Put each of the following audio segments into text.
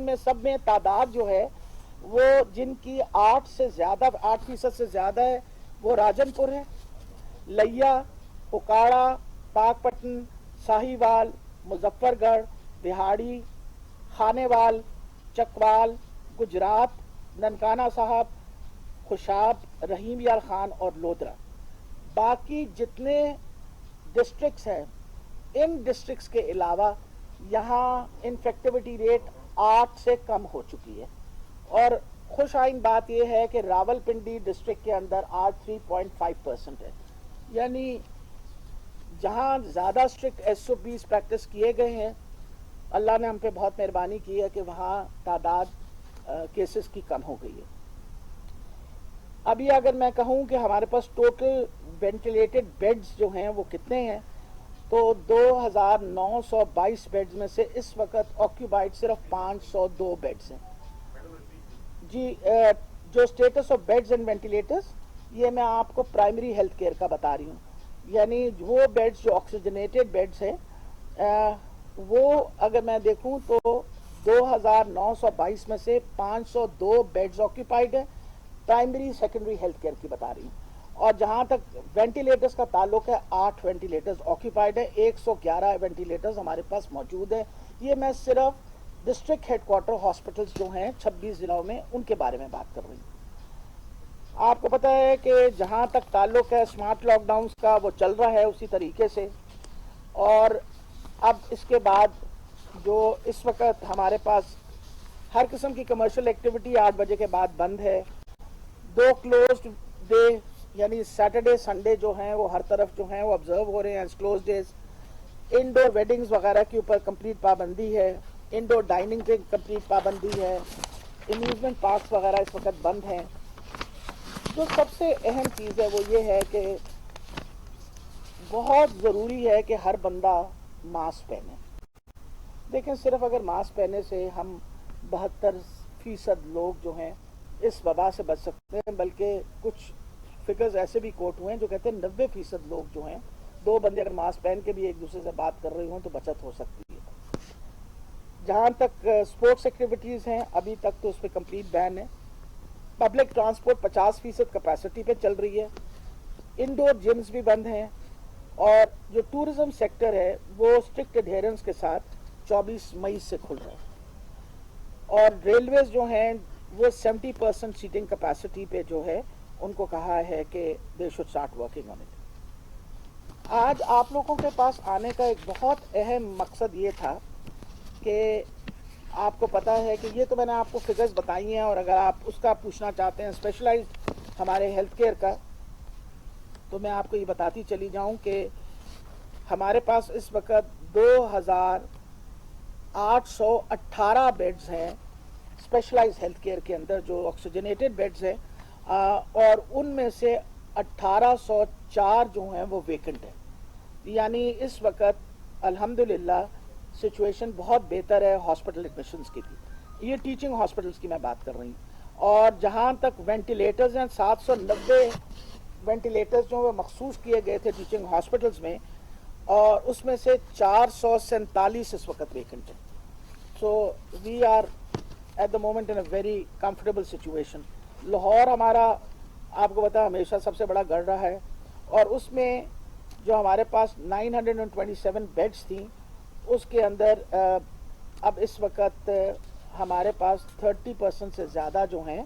میں سب میں تعداد جو ہے وہ جن کی 8% سے زیادہ ہے وہ راجن پور ہے، لیا، پکاڑا، پاک پٹن، ساہیوال، مظفر گڑھ، دہاڑی، خانےوال، چکوال، گجرات، ننکانہ صاحب، خوشاب، رحیم یار خان اور لودرا۔ باقی جتنے ڈسٹرکٹس ہیں ان ڈسٹرکٹس کے علاوہ یہاں انفیکٹیوٹی ریٹ 8 سے کم ہو چکی ہے، اور خوش آئین بات یہ ہے کہ راول پنڈی ڈسٹرکٹ کے اندر آج 3.5% ہے، یعنی جہاں زیادہ strict S O Ps practice کیے گئے ہیں اللہ نے ہم پہ بہت مہربانی کی ہے کہ وہاں تعداد کیسز کی کم ہو گئی ہے۔ ابھی اگر میں کہوں کہ ہمارے پاس ٹوٹل وینٹیلیٹڈ بیڈز جو ہیں وہ کتنے ہیں تو 2922 بیڈز میں سے اس وقت آکیوپائڈ صرف 502 بیڈز ہیں جی۔ جو status of beds and ventilators یہ میں آپ کو پرائمری ہیلتھ کیئر کا بتا رہی ہوں، یعنی وہ بیڈز جو آکسیجنیٹڈ بیڈز ہیں وہ اگر میں دیکھوں تو 2922 میں سے 502 بیڈز آکیوپائڈ ہیں، پرائمری سیکنڈری ہیلتھ کیئر کی بتا رہی ہوں۔ اور جہاں تک وینٹیلیٹرز کا تعلق ہے 8 وینٹیلیٹرز آکیوپائڈ ہے، 111 وینٹیلیٹرز ہمارے پاس موجود ہیں۔ یہ میں صرف ڈسٹرکٹ ہیڈ کوارٹر ہاسپٹلز جو ہیں 26 ضلعوں میں ان کے بارے میں بات کر رہی ہوں۔ آپ کو پتہ ہے کہ جہاں تک تعلق ہے اسمارٹ لاک ڈاؤنز کا وہ چل رہا ہے اسی طریقے سے، اور اب اس کے بعد جو اس وقت ہمارے پاس ہر قسم کی کمرشل ایکٹیویٹی 8 بجے کے بعد بند ہے۔ 2 کلوزڈ ڈے یعنی سیٹرڈے سنڈے جو ہیں وہ ہر طرف جو ہیں وہ آبزرو ہو رہے ہیں as close days. Indoor weddings وغیرہ کے اوپر کمپلیٹ پابندی ہے، انڈور ڈائننگ پہ کمپلیٹ پابندی ہے، امیوزمنٹ پارکس وغیرہ اس وقت بند ہیں۔ جو سب سے اہم چیز ہے وہ یہ ہے کہ بہت ضروری ہے کہ ہر بندہ ماسک پہنے۔ دیکھیں صرف اگر ماسک پہنے سے ہم 72% لوگ جو ہیں اس وبا سے بچ سکتے ہیں، بلکہ کچھ فگرز ایسے بھی کوٹ ہوئے ہیں جو کہتے ہیں 90% لوگ جو ہیں 2 بندے اگر ماسک پہن کے بھی ایک دوسرے سے بات کر رہے ہوں تو بچت ہو سکتی ہے۔ جہاں تک اسپورٹس ایکٹیویٹیز ہیں ابھی تک تو اس پہ کمپلیٹ بین ہے۔ پبلک ٹرانسپورٹ 50% کیپیسٹی پہ چل رہی ہے، انڈور جمز بھی بند ہیں، اور جو ٹورزم سیکٹر ہے وہ اسٹرکٹ ایڈہیرنس کے ساتھ 24 مئی سے کھل رہا ہے، اور ریلویز جو ہیں وہ 70% سیٹنگ کیپیسٹی پہ جو ہے ان کو کہا ہے کہ they should start working on it. آج آپ لوگوں کے پاس آنے کا ایک بہت اہم مقصد یہ تھا کہ آپ کو پتا ہے کہ یہ تو میں نے آپ کو فگرز بتائی ہیں، اور اگر آپ اس کا پوچھنا چاہتے ہیں اسپیشلائزڈ ہمارے ہیلتھ کیئر کا تو میں آپ کو یہ بتاتی چلی جاؤں کہ ہمارے پاس اس وقت 2818 بیڈز ہیں اسپیشلائز ہیلتھ کیئر کے اندر جو آکسیجنیٹڈ بیڈز ہیں، اور ان میں سے 1804 جو ہیں وہ ویکنٹ ہیں، یعنی اس وقت الحمدللہ سچویشن بہت بہتر ہے ہاسپٹل ایڈمیشنز کی بھی۔ یہ ٹیچنگ ہاسپٹلز کی میں بات کر رہی ہوں، اور جہاں تک وینٹیلیٹرز ہیں 790 وینٹیلیٹرز جو وہ مخصوص کیے گئے تھے ٹیچنگ ہاسپٹلز میں، اور اس میں سے 447 اس وقت ویکنٹ ہیں۔ So we are at the moment in a very comfortable situation. Lahore ہمارا آپ کو پتا ہمیشہ سب سے بڑا گڑھ رہا ہے، اور اس میں جو ہمارے پاس 927 بیڈز تھیں اس کے اندر اب اس وقت ہمارے پاس 30% سے زیادہ جو ہیں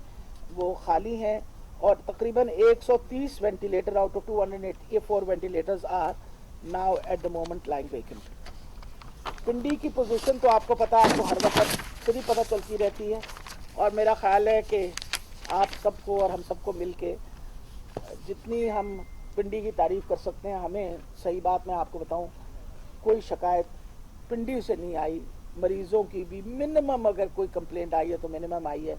وہ خالی ہیں، اور تقریباً 130 ventilator out of 284 ventilators are now at the moment lying vacant. Pindi کی پوزیشن تو آپ کو پتا، آپ کو ہر وقت خود ہی پتہ چلتی رہتی ہے، اور میرا خیال ہے کہ آپ سب کو اور ہم سب کو مل کے جتنی ہم پنڈی کی تعریف کر سکتے ہیں، ہمیں صحیح بات میں آپ کو بتاؤں کوئی شکایت پنڈی سے نہیں آئی، مریضوں کی بھی منیمم اگر کوئی کمپلینٹ آئی ہے تو منیمم آئی ہے،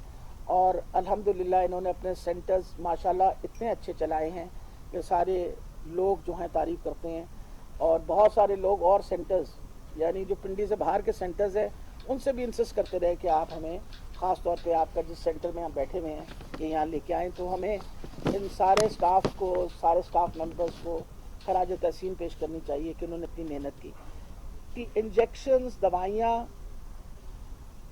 اور الحمدللہ انہوں نے اپنے سینٹرز ماشاءاللہ اتنے اچھے چلائے ہیں کہ سارے لوگ جو ہیں تعریف کرتے ہیں، اور بہت سارے لوگ اور سینٹرز یعنی جو پنڈی سے باہر کے سینٹرز ہیں ان سے بھی انسسٹ کرتے رہے کہ آپ ہمیں خاص طور پہ آپ کا جس سینٹر میں ہم بیٹھے ہوئے ہیں کہ یہاں لے کے آئیں، تو ہمیں ان سارے اسٹاف کو، سارے اسٹاف ممبرز کو خراج تحسین پیش کرنی چاہیے کہ انہوں نے اپنی محنت کی۔ انجیکشنز، دوائیاں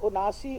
79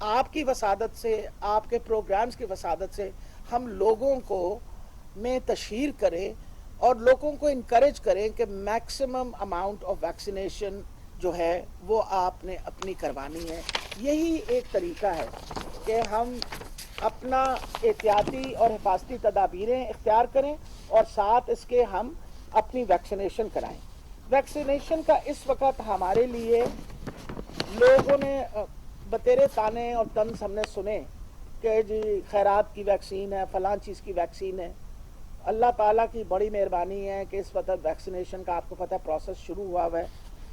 آپ کی وسادت سے، آپ کے پروگرامز کی وسادت سے ہم لوگوں کو میں تشہیر کریں اور لوگوں کو انکریج کریں کہ میکسیمم اماؤنٹ آف ویکسینیشن جو ہے وہ آپ نے اپنی کروانی ہے. یہی ایک طریقہ ہے کہ ہم اپنا احتیاطی اور حفاظتی تدابیریں اختیار کریں اور ساتھ اس کے ہم اپنی ویکسینیشن کرائیں. ویکسینیشن کا اس وقت ہمارے لیے لوگوں نے بتیرے تانے اور طنز ہم نے سنے کہ جی خیرات کی ویکسین ہے، فلاں چیز کی ویکسین ہے. اللہ تعالیٰ کی بڑی مہربانی ہے کہ اس وقت ویکسینیشن کا آپ کو پتہ ہے پروسیس شروع ہوا ہے.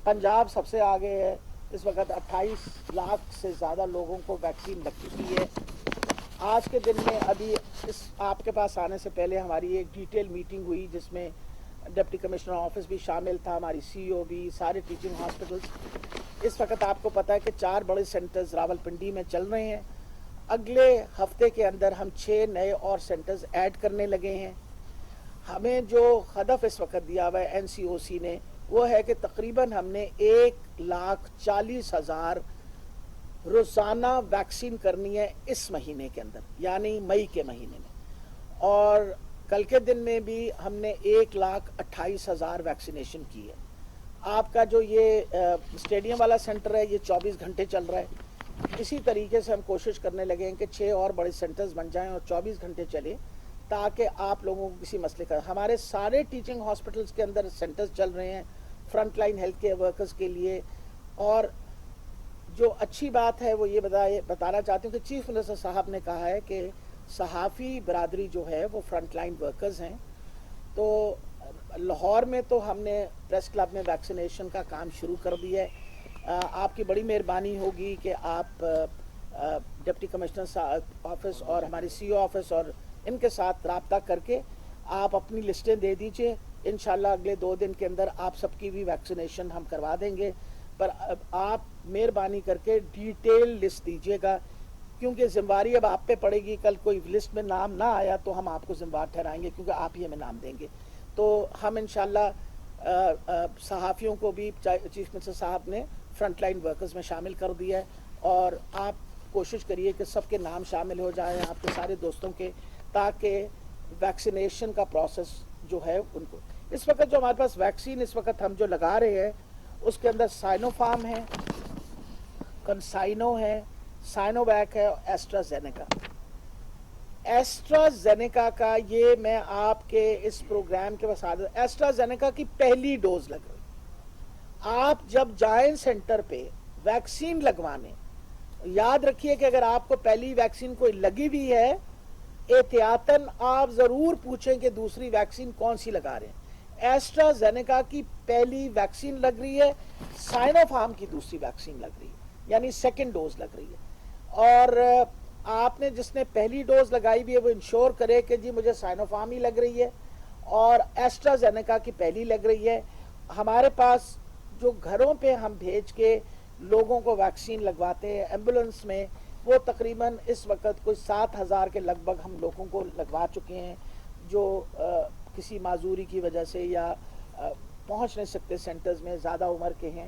پنجاب سب سے آگے ہے. اس وقت 28 لاکھ سے زیادہ لوگوں کو ویکسین لگ چکی ہے. آج کے دن میں ابھی اس آپ کے پاس آنے سے پہلے ہماری ایک ڈیٹیل میٹنگ ہوئی جس میں ڈپٹی کمشنر آفس بھی شامل تھا، ہماری سی او بھی، سارے ٹیچنگ ہاسپٹلس. اس وقت آپ کو پتہ ہے کہ 4 بڑے سینٹرز راولپنڈی میں چل رہے ہیں. اگلے ہفتے کے اندر ہم 6 نئے اور سینٹرز ایڈ کرنے لگے ہیں. ہمیں جو ہدف اس وقت دیا ہوا ہے این سی او سی نے وہ ہے کہ تقریباً ہم نے 1,40,000 روزانہ ویکسین کرنی ہے اس مہینے کے اندر، یعنی مئی کے مہینے میں. اور کل کے دن میں بھی ہم نے 1,28,000 ویکسینیشن کی ہے. آپ کا جو یہ اسٹیڈیم والا سینٹر ہے یہ 24 گھنٹے چل رہا ہے. اسی طریقے سے ہم کوشش کرنے لگے ہیں کہ 6 اور بڑے سینٹرز بن جائیں اور 24 گھنٹے چلے تاکہ آپ لوگوں کو کسی مسئلے کا. ہمارے سارے ٹیچنگ ہاسپٹلس کے اندر سینٹرز چل رہے ہیں front line health care workers کے لیے. اور جو اچھی بات ہے وہ یہ بتانا چاہتی ہوں کہ چیف منسٹر صاحب نے کہا ہے کہ صحافی برادری جو ہے وہ فرنٹ لائن ورکرز ہیں. تو لاہور میں تو ہم نے پریس کلب میں ویکسینیشن کا کام شروع کر دیا ہے. آپ کی بڑی مہربانی ہوگی کہ آپ ڈپٹی کمشنر آفس اور ہماری سی او آفس اور ان کے ساتھ رابطہ کر کے آپ اپنی لسٹیں دے دیجئے. انشاءاللہ اگلے 2 دن کے اندر آپ سب کی بھی ویکسینیشن ہم کروا دیں گے. پر آپ مہربانی کر کے ڈیٹیل لسٹ دیجیے گا کیونکہ ذمہ داری اب آپ پہ پڑے گی. کل کوئی لسٹ میں نام نہ آیا تو ہم آپ کو ذمہ دار ٹھہرائیں گے کیونکہ آپ ہی ہمیں نام دیں گے. تو ہم انشاءاللہ صحافیوں کو بھی چیف منسٹر صاحب نے فرنٹ لائن ورکرز میں شامل کر دیا ہے اور آپ کوشش کریے کہ سب کے نام شامل ہو جائیں آپ کے سارے دوستوں کے تاکہ ویکسینیشن کا پروسیس جو ہے ان کو. اس وقت جو ہمارے پاس ویکسین اس وقت ہم جو لگا رہے ہیں اس کے اندر سائنو فارم ہے، کنسائنو ہے، سائنو ویک ہے اور ایسٹرازینیکا. ایسٹرازینیکا کا یہ میں آپ کے اس پروگرام کے وسادت ایسٹرازینیکا کی پہلی ڈوز لگ رہی. آپ جب جائیں سینٹر پہ ویکسین لگوانے یاد رکھیے کہ اگر آپ کو پہلی ویکسین کوئی لگی بھی ہے احتیاطاً آپ ضرور پوچھیں کہ دوسری ویکسین کون سی لگا رہے ہیں. ایسٹرازینیکا کی پہلی ویکسین لگ رہی ہے، سائنو فارم کی دوسری ویکسین لگ رہی ہے یعنی سیکنڈ ڈوز لگ رہی ہے. اور آپ نے جس نے پہلی ڈوز لگائی بھی ہے وہ انشور کرے کہ جی مجھے سائنو فارم ہی لگ رہی ہے اور ایسٹرازینیکا کی پہلی لگ رہی ہے. ہمارے پاس جو گھروں پہ ہم بھیج کے لوگوں کو ویکسین لگواتے ہیں ایمبولنس میں وہ تقریباً اس وقت کوئی 7,000 کے لگ بھگ ہم لوگوں کو لگوا چکے ہیں جو کسی معذوری کی وجہ سے یا پہنچ نہیں سکتے سینٹرز میں، زیادہ عمر کے ہیں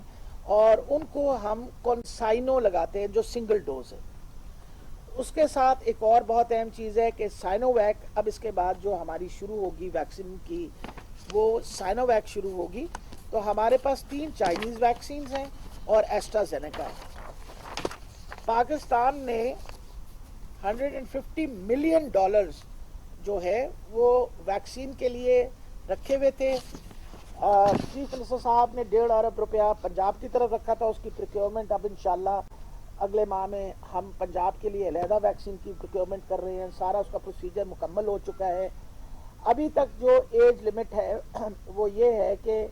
اور ان کو ہم کنسائنو لگاتے ہیں جو سنگل ڈوز ہے. اس کے ساتھ ایک اور بہت اہم چیز ہے کہ سائنو ویک اب اس کے بعد جو ہماری شروع ہوگی ویکسین کی وہ سائنو ویک شروع ہوگی. تو ہمارے پاس 3 چائنیز ویکسینز ہیں اور ایسٹرازینیکا ہے. پاکستان نے $150 ملین جو ہے وہ ویکسین کے لیے رکھے ہوئے تھے. چیف منسٹر صاحب نے 1.5 ارب روپیہ پنجاب کی طرف رکھا تھا. اس کی پروکیورمنٹ اب انشاءاللہ اگلے ماہ میں ہم پنجاب کے لیے علیحدہ ویکسین کی پروکیورمنٹ کر رہے ہیں. سارا اس کا پروسیجر مکمل ہو چکا ہے. ابھی تک جو ایج لمٹ ہے وہ یہ ہے کہ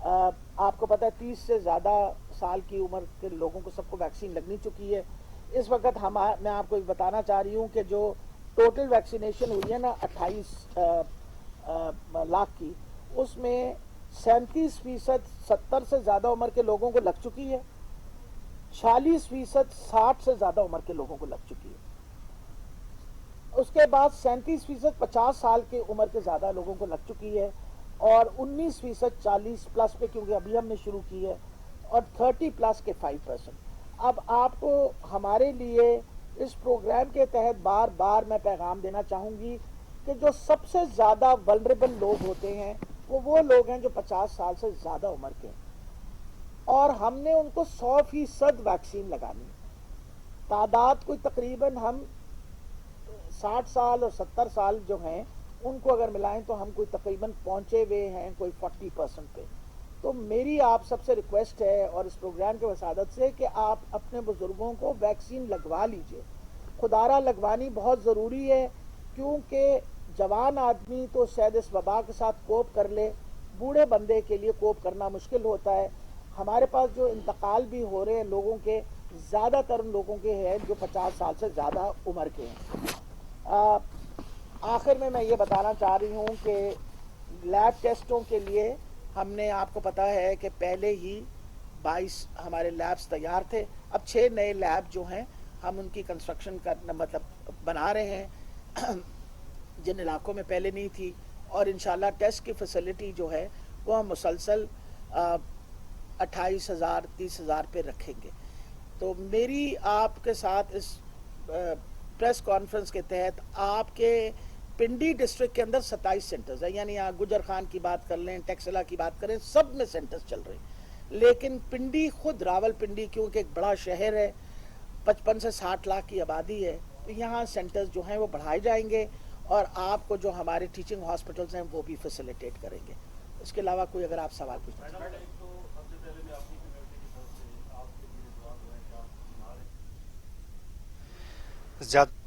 آپ کو پتہ ہے 30 سے زیادہ سال کی عمر کے لوگوں کو سب کو ویکسین لگنی چکی ہے. اس وقت میں آپ کو بتانا چاہ رہی ہوں کہ جو ٹوٹل ویکسینیشن ہوئی ہے نا 28 لاکھ کی، اس میں 37% 70 سے زیادہ عمر کے لوگوں کو لگ چکی ہے، 46% 60 سے زیادہ عمر کے لوگوں کو لگ چکی ہے. اس کے بعد 37% 50 سال کی عمر کے زیادہ لوگوں کو لگ چکی ہے اور 19% 40 پلس پہ کیونکہ ابھی ہم نے شروع کی ہے اور 30 پلس کے 5%. اب آپ کو ہمارے لیے اس پروگرام کے تحت بار بار میں پیغام دینا چاہوں گی کہ جو سب سے زیادہ ولنریبل لوگ ہوتے ہیں وہ لوگ ہیں جو 50 سال سے زیادہ عمر کے ہیں، اور ہم نے ان کو 100% ویکسین لگانی ہے۔ تعداد کوئی تقریباً ہم 60 سال اور 70 سال جو ہیں ان کو اگر ملائیں تو ہم کوئی تقریباً پہنچے ہوئے ہیں کوئی 40% پہ۔ تو میری آپ سب سے ریکویسٹ ہے اور اس پروگرام کے وسادت سے کہ آپ اپنے بزرگوں کو ویکسین لگوا لیجئے، خدارہ لگوانی بہت ضروری ہے، کیونکہ جوان آدمی تو شاید اس وبا کے ساتھ کوپ کر لے، بوڑھے بندے کے لیے کوپ کرنا مشکل ہوتا ہے۔ ہمارے پاس جو انتقال بھی ہو رہے ہیں لوگوں کے، زیادہ تر لوگوں کے ہیں جو 50 سال سے زیادہ عمر کے ہیں۔ آخر میں یہ بتانا چاہ رہی ہوں کہ لیب ٹیسٹوں کے لیے ہم نے، آپ کو پتا ہے کہ پہلے ہی 22 ہمارے لیبس تیار تھے، اب 6 نئے لیب جو ہیں ہم ان کی کنسٹرکشن کرنا مطلب بنا رہے ہیں جن علاقوں میں پہلے نہیں تھی، اور انشاءاللہ ٹیسٹ کی فیسلٹی جو ہے وہ ہم مسلسل 28,000 30,000 پہ رکھیں گے۔ تو میری آپ کے ساتھ اس پریس کانفرنس کے تحت آپ کے پنڈی ڈسٹرکٹ کے اندر 27 سینٹرز ہیں، یعنی یہاں گجر خان کی بات کر لیں، ٹیکسلا کی بات کریں، سب میں سینٹرز چل رہے ہیں، لیکن پنڈی خود راول پنڈی کیونکہ ایک بڑا شہر ہے، 55 سے 60 لاکھ کی آبادی ہے، تو یہاں سینٹرز جو ہیں وہ بڑھائے جائیں گے، اور آپ کو جو ہمارے ٹیچنگ ہاسپٹلز ہیں وہ بھی فیسیلیٹیٹ کریں گے۔ اس کے علاوہ کوئی اگر آپ سوال پوچھنا چاہیں۔ زیادہ